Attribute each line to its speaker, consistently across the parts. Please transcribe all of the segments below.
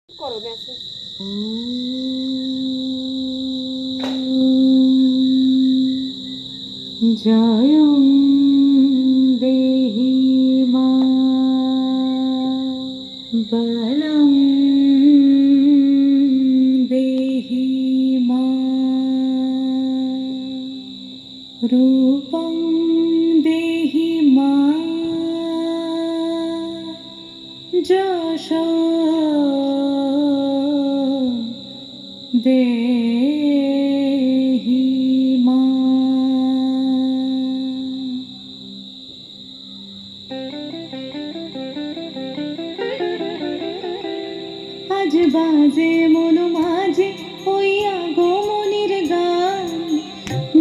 Speaker 1: করো মেসেজ।
Speaker 2: জয়ং দেহি মা বলং দেহি মা রূপং দেহি মা যশ দেহি মা। আজ বাজে মন মাঝে ওই আগমনের গান,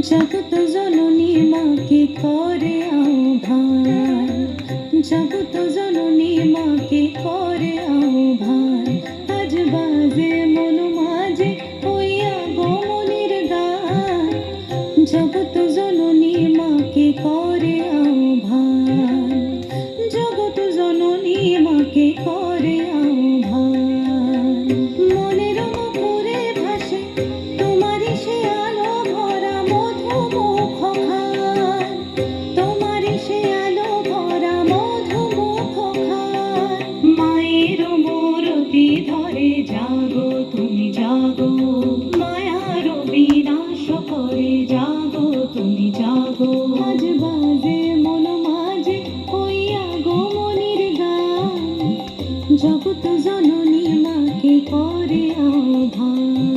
Speaker 2: জগৎ জননী মাকে করে আহ্বান, জগৎ জননী মাকে করে আহ্বান। আজ বাজে মন মাঝে ওই আগমনের গান, জগৎ জননী মাকে করে আহ্বান, জগৎ জননী মাকে করে আহ্বান। মনের মুখরে ভাসে তোমারই সে আলো ভরা মধুমুখ খান, তোমারই সে আলো ভরা মধুমুখ খান। মায়ের মূরতি ধরে জাগো তুমি জাগো, মায়ার বিনাশ করে জাগো তুমি জাগো। আজ বাজে মন মাঝে ওই আগমনের গান, জগৎ জননী মাকে করে আহ্বান।